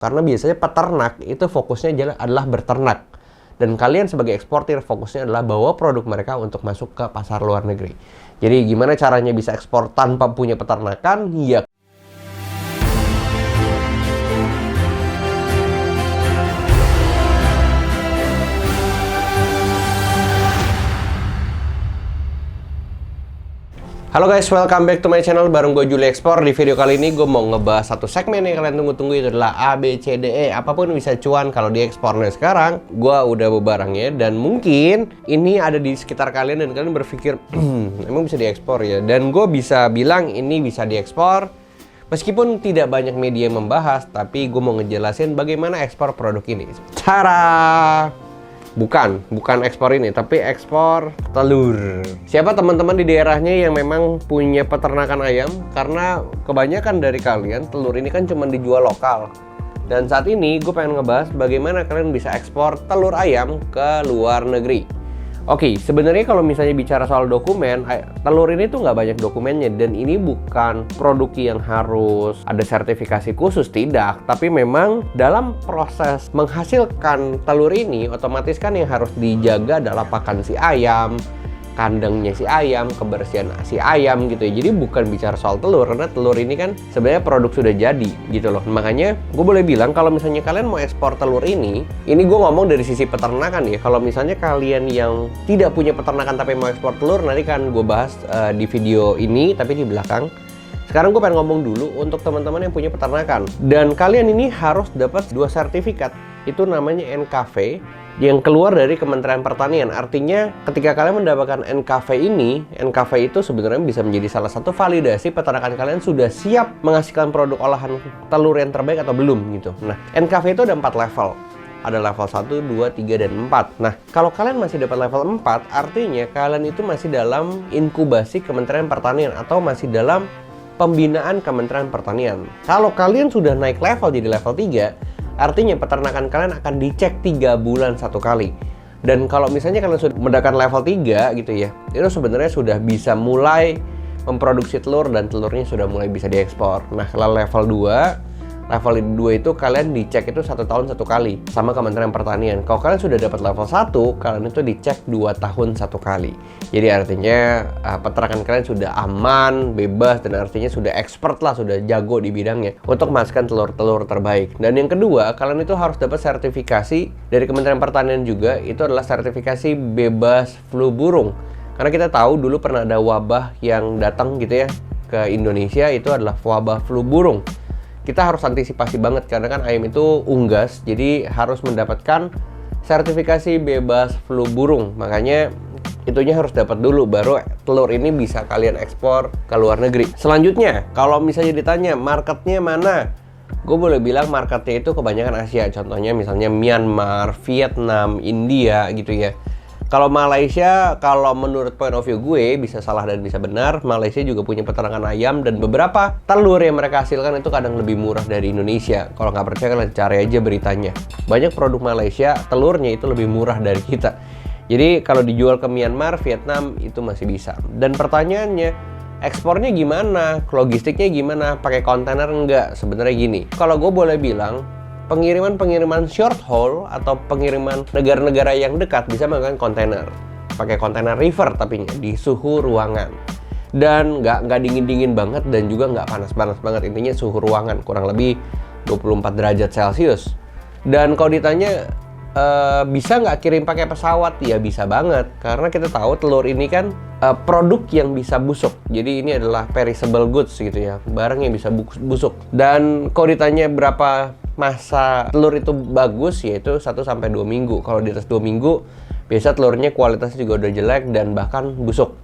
Karena biasanya peternak itu fokusnya adalah berternak. Dan kalian sebagai eksportir fokusnya adalah bawa produk mereka untuk masuk ke pasar luar negeri. Jadi gimana caranya bisa ekspor tanpa punya peternakan? Ya. Halo guys, welcome back to my channel. Bareng gue Juli Ekspor. Di video kali ini gue mau ngebahas satu segmen yang kalian tunggu-tunggu, itu adalah ABCDE. Apapun bisa cuan kalau diekspor. Nah sekarang gue udah bebarangnya, dan mungkin ini ada di sekitar kalian dan kalian berpikir emang bisa diekspor ya. Dan gue bisa bilang ini bisa diekspor meskipun tidak banyak media yang membahas, tapi gue mau ngejelasin bagaimana ekspor produk ini. Cara bukan ekspor ini, tapi ekspor telur. Siapa teman-teman di daerahnya yang memang punya peternakan ayam? Karena kebanyakan dari kalian telur ini kan cuma dijual lokal. Dan saat ini gue pengen ngebahas bagaimana kalian bisa ekspor telur ayam ke luar negeri. Oke, sebenarnya kalau misalnya bicara soal dokumen, telur ini tuh nggak banyak dokumennya, dan ini bukan produk yang harus ada sertifikasi khusus, tidak. Tapi memang dalam proses menghasilkan telur ini, otomatis kan yang harus dijaga adalah pakan si ayam, kandangnya si ayam, kebersihan si ayam gitu ya. Jadi bukan bicara soal telur, karena telur ini kan sebenarnya produk sudah jadi gitu loh. Makanya gue boleh bilang kalau misalnya kalian mau ekspor telur ini gue ngomong dari sisi peternakan ya. Kalau misalnya kalian yang tidak punya peternakan tapi mau ekspor telur, nanti kan gue bahas di video ini tapi di belakang. Sekarang gue pengen ngomong dulu untuk teman-teman yang punya peternakan. Dan kalian ini harus dapat 2 sertifikat. Itu namanya NKV yang keluar dari Kementerian Pertanian. Artinya ketika kalian mendapatkan NKV itu sebenarnya bisa menjadi salah satu validasi peternakan kalian sudah siap menghasilkan produk olahan telur yang terbaik atau belum gitu. Nah, NKV itu ada 4 level. Ada level 1, 2, 3, dan 4. Nah, kalau kalian masih dapat level 4, artinya kalian itu masih dalam inkubasi Kementerian Pertanian atau masih dalam pembinaan Kementerian Pertanian. Kalau kalian sudah naik level jadi level 3, artinya peternakan kalian akan dicek 3 bulan 1 kali. Dan kalau misalnya kalian sudah mendapatkan level 3 gitu ya, itu sebenarnya sudah bisa mulai memproduksi telur dan telurnya sudah mulai bisa diekspor. Nah, kalau level 2 itu kalian dicek itu 1 tahun 1 kali sama Kementerian Pertanian. Kalau kalian sudah dapat level 1, kalian itu dicek 2 tahun 1 kali. Jadi artinya peternakan kalian sudah aman, bebas, dan artinya sudah expert lah, sudah jago di bidangnya untuk menghasilkan telur-telur terbaik. Dan yang kedua, kalian itu harus dapat sertifikasi dari Kementerian Pertanian juga, itu adalah sertifikasi bebas flu burung. Karena kita tahu dulu pernah ada wabah yang datang gitu ya ke Indonesia, itu adalah wabah flu burung. Kita harus antisipasi banget karena kan ayam itu unggas, jadi harus mendapatkan sertifikasi bebas flu burung. Makanya itunya harus dapat dulu, baru telur ini bisa kalian ekspor ke luar negeri. Selanjutnya, kalau misalnya ditanya marketnya mana, gue boleh bilang marketnya itu kebanyakan Asia. Contohnya misalnya Myanmar, Vietnam, India gitu ya. Kalau Malaysia, kalau menurut point of view gue, bisa salah dan bisa benar, Malaysia juga punya peternakan ayam, dan beberapa telur yang mereka hasilkan itu kadang lebih murah dari Indonesia. Kalau nggak percaya, kalian cari aja beritanya. Banyak produk Malaysia, telurnya itu lebih murah dari kita. Jadi kalau dijual ke Myanmar, Vietnam, itu masih bisa. Dan pertanyaannya, ekspornya gimana? Logistiknya gimana? Pakai kontainer enggak? Sebenarnya gini, kalau gue boleh bilang, pengiriman short haul atau pengiriman negara-negara yang dekat bisa menggunakan kontainer. Pakai kontainer river tapi di suhu ruangan. Dan nggak dingin-dingin banget dan juga nggak panas-panas banget. Intinya suhu ruangan kurang lebih 24 derajat Celcius. Dan kalau ditanya bisa nggak kirim pakai pesawat? Ya bisa banget. Karena kita tahu telur ini kan produk yang bisa busuk. Jadi ini adalah perishable goods gitu ya. Barang yang bisa busuk. Dan kalau ditanya berapa masa telur itu bagus, yaitu 1-2 minggu. Kalau di atas 2 minggu, biasa telurnya kualitasnya juga udah jelek dan bahkan busuk.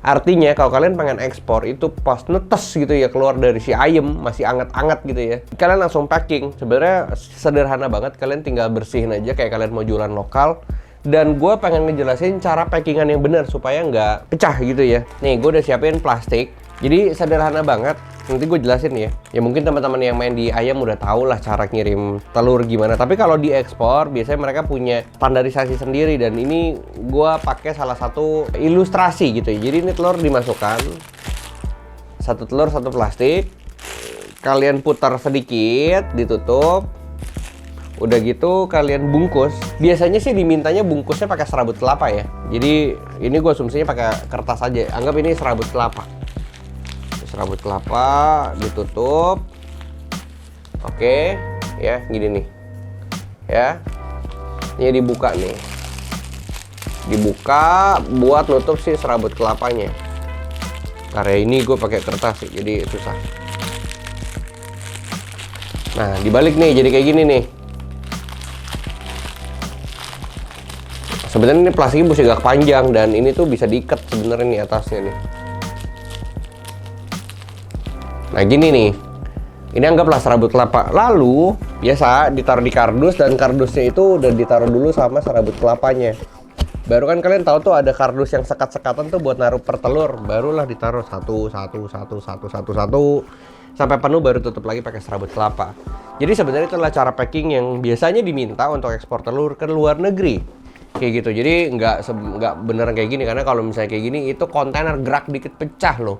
Artinya kalau kalian pengen ekspor itu pas netes gitu ya, keluar dari si ayam masih anget-anget gitu ya, kalian langsung packing. Sebenarnya sederhana banget, kalian tinggal bersihin aja kayak kalian mau jualan lokal. Dan gue pengen ngejelasin cara packingan yang benar supaya nggak pecah gitu ya. Nih, gue udah siapin plastik. Jadi sederhana banget. Nanti gue jelasin ya. Ya mungkin teman-teman yang main di ayam udah tau lah cara ngirim telur gimana. Tapi kalau diekspor biasanya mereka punya standarisasi sendiri, dan ini gue pakai salah satu ilustrasi gitu ya. Jadi ini telur dimasukkan, 1 telur 1 plastik. Kalian putar sedikit, ditutup. Udah gitu kalian bungkus. Biasanya sih dimintanya bungkusnya pakai serabut kelapa ya. Jadi ini gue asumsinya pakai kertas aja. Anggap ini serabut kelapa. Serabut kelapa ditutup. Oke, ya gini nih. Ya. Ini dibuka nih. Dibuka buat nutup si serabut kelapanya. Karena ini gue pakai kertas sih, jadi susah. Nah, dibalik nih jadi kayak gini nih. Sebenarnya ini plastiknya mesti agak panjang dan ini tuh bisa diikat sebenarnya nih atasnya nih. Nah gini nih, ini anggaplah serabut kelapa. Lalu biasa ditaruh di kardus dan kardusnya itu udah ditaruh dulu sama serabut kelapanya. Baru kan kalian tahu tuh ada kardus yang sekat-sekatan tuh buat naruh per telur. Barulah ditaruh satu sampai penuh, baru tutup lagi pakai serabut kelapa. Jadi sebenarnya itu adalah cara packing yang biasanya diminta untuk ekspor telur ke luar negeri. Kayak gitu. Jadi nggak beneran kayak gini, karena kalau misalnya kayak gini itu kontainer gerak dikit pecah loh.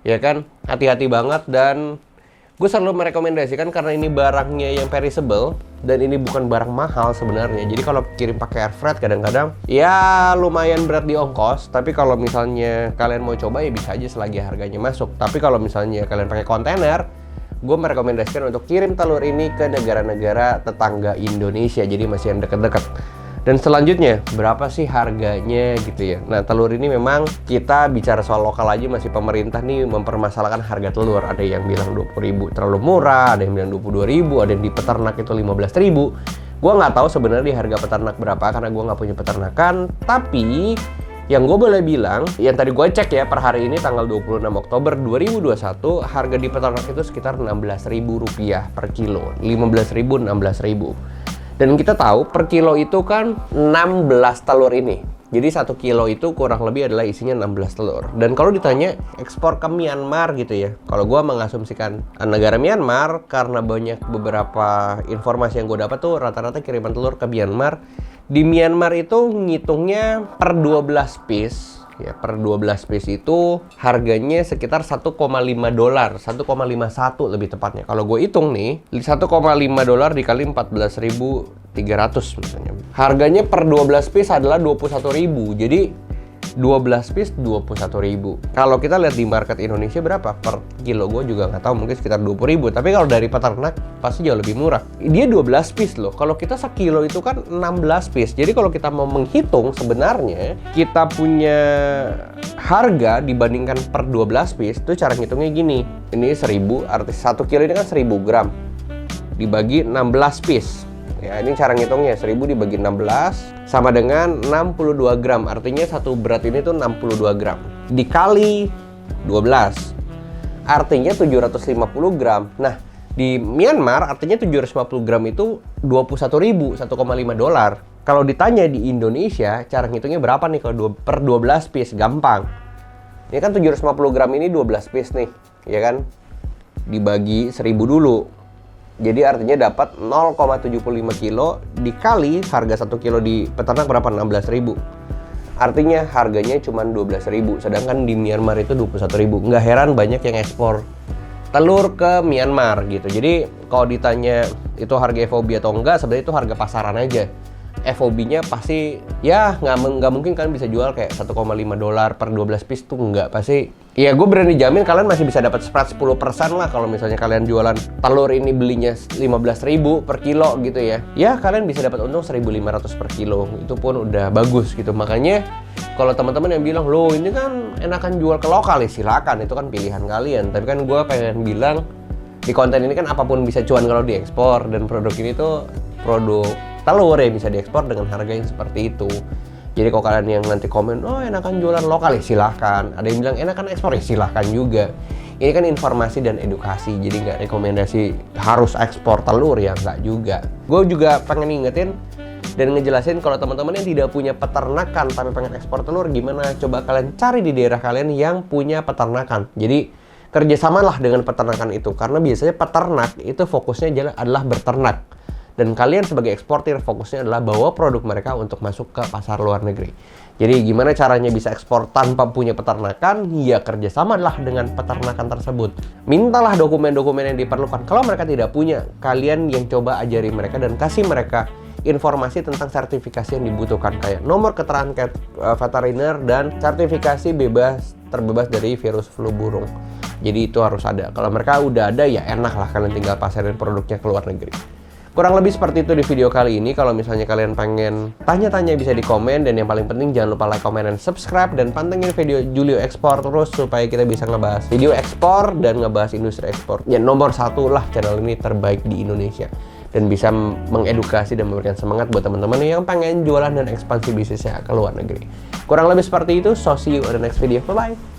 Ya kan? Hati-hati banget. Dan gue selalu merekomendasikan karena ini barangnya yang perishable dan ini bukan barang mahal sebenarnya. Jadi kalau kirim pakai air freight kadang-kadang ya lumayan berat di ongkos. Tapi kalau misalnya kalian mau coba ya bisa aja selagi harganya masuk. Tapi kalau misalnya kalian pakai kontainer, gue merekomendasikan untuk kirim telur ini ke negara-negara tetangga Indonesia. Jadi masih yang deket-deket. Dan selanjutnya, berapa sih harganya gitu ya? Nah, telur ini memang kita bicara soal lokal aja masih pemerintah nih mempermasalahkan harga telur. Ada yang bilang 20.000 terlalu murah, ada yang bilang 22.000, ada yang di peternak itu 15.000. Gua nggak tahu sebenarnya di harga peternak berapa karena gua nggak punya peternakan. Tapi yang gue boleh bilang, yang tadi gue cek ya per hari ini tanggal 26 Oktober 2021, harga di peternak itu sekitar Rp16.000 per kilo. 15.000, 16.000. Dan kita tahu per kilo itu kan 16 telur ini. Jadi 1 kilo itu kurang lebih adalah isinya 16 telur. Dan kalau ditanya ekspor ke Myanmar gitu ya, kalau gue mengasumsikan negara Myanmar, karena banyak beberapa informasi yang gue dapat tuh rata-rata kiriman telur ke Myanmar. Di Myanmar itu ngitungnya per 12 piece. Ya, per 12 piece itu harganya sekitar $1,5, 1,51 lebih tepatnya. Kalau gue hitung nih, $1,5 dikali 14.300 misalnya. Harganya per 12 piece adalah 21.000. Jadi 12 piece 21.000. Kalau kita lihat di market Indonesia berapa per kilo, gue juga nggak tahu, mungkin sekitar 20.000. Tapi kalau dari peternak pasti jauh lebih murah. Dia 12 piece loh. Kalau kita sekilo itu kan 16 piece. Jadi kalau kita mau menghitung sebenarnya kita punya harga dibandingkan per 12 piece itu cara ngitungnya gini. Ini 1.000, artinya 1 kilo ini kan 1.000 gram dibagi 16 piece. Ya, ini cara ngitungnya, 1.000 dibagi 16 sama dengan 62 gram. Artinya satu berat ini tuh 62 gram. Dikali 12. Artinya 750 gram. Nah, di Myanmar artinya 750 gram itu 21.000, $1,5. Kalau ditanya di Indonesia, cara ngitungnya berapa nih kalau per 12 piece? Gampang. Ini kan 750 gram ini 12 piece nih, ya kan? Dibagi 1.000 dulu. Jadi artinya dapat 0,75 kilo dikali harga 1 kilo di peternak berapa? 16.000. Artinya harganya cuma 12.000, sedangkan di Myanmar itu 21.000. Nggak heran banyak yang ekspor telur ke Myanmar gitu. Jadi kalau ditanya itu harga FOB atau enggak, sebenarnya itu harga pasaran aja. FOB-nya pasti ya nggak mungkin kalian bisa jual kayak $1,5 per 12 piece tuh nggak, pasti ya gue berani jamin kalian masih bisa dapat spread 10% lah kalau misalnya kalian jualan telur ini belinya 15.000 per kilo gitu ya. Ya kalian bisa dapat untung 1.500 per kilo, itu pun udah bagus gitu. Makanya kalau teman-teman yang bilang loh ini kan enakan jual ke lokal, ya silakan, itu kan pilihan kalian. Tapi kan gue pengen bilang di konten ini kan apapun bisa cuan kalau diekspor, dan produk ini tuh produk telur ya bisa diekspor dengan harga yang seperti itu. Jadi kalau kalian yang nanti komen, oh enakan jualan lokal, ya silahkan. Ada yang bilang enakan ekspor, ya silahkan juga. Ini kan informasi dan edukasi, jadi nggak rekomendasi harus ekspor telur ya, nggak juga. Gue juga pengen ngingetin dan ngejelasin kalau teman-teman yang tidak punya peternakan tapi pengen ekspor telur, gimana coba kalian cari di daerah kalian yang punya peternakan. Jadi kerjasamalah dengan peternakan itu, karena biasanya peternak itu fokusnya adalah berternak. Dan kalian sebagai eksportir fokusnya adalah bawa produk mereka untuk masuk ke pasar luar negeri. Jadi gimana caranya bisa ekspor tanpa punya peternakan? Ya kerjasamalah dengan peternakan tersebut. Mintalah dokumen-dokumen yang diperlukan. Kalau mereka tidak punya, kalian yang coba ajari mereka dan kasih mereka informasi tentang sertifikasi yang dibutuhkan, kayak nomor keterangan veteriner dan sertifikasi terbebas dari virus flu burung. Jadi itu harus ada. Kalau mereka udah ada, ya enak lah kalian tinggal pasarin produknya ke luar negeri. Kurang lebih seperti itu di video kali ini. Kalau misalnya kalian pengen tanya-tanya bisa di komen. Dan yang paling penting jangan lupa like, comment, dan subscribe. Dan pantengin video Julio Ekspor terus supaya kita bisa ngebahas video ekspor dan ngebahas industri ekspor. Ya nomor 1 lah, channel ini terbaik di Indonesia. Dan bisa mengedukasi dan memberikan semangat buat teman-teman yang pengen jualan dan ekspansi bisnisnya ke luar negeri. Kurang lebih seperti itu. So see you on the next video. Bye-bye.